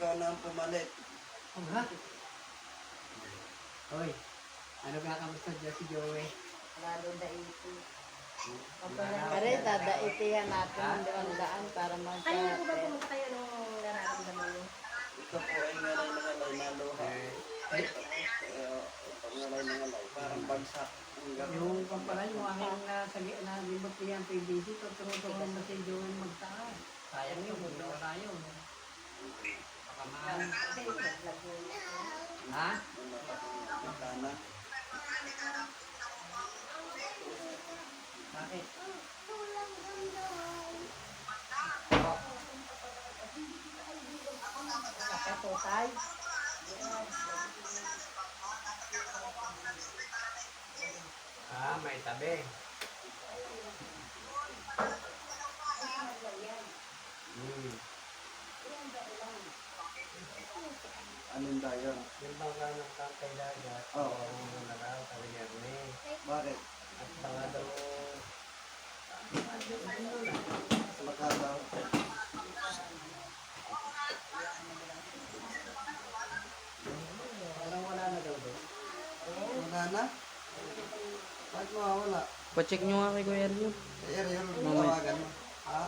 ikaw na ang pumalit. Ha? Hoy, ano ka kamusta dyan si Joey? Lalo na ito. Aray, dadaitihan natin ang daan para Kanina po ba magka... pumunta kayo nung nararamdaman mo? Ito po ay ngalay na luha. Pag ngalay na ngalay, parang bagsak. Yung kumpara yung aking na libot niya ang PBC, tutulungan na si Joey magtaas. Sayang yun, kung wala yun. Baka mahal. Kasi nag-vlog mo yun. Ha? Magkana. Bakit? Nakatotay. May tabi. Anong dayon? Yung bangka ng kakay dagat, Oo. ang naraw, sabi niya ni. Bakit? At baka daw, Baka daw. parang wala na daw doon. Wala na? Bakit mawawala? Pacheck nyo nga kay Kuya Rio. Eh, Ariel, tawagan mo. Ha?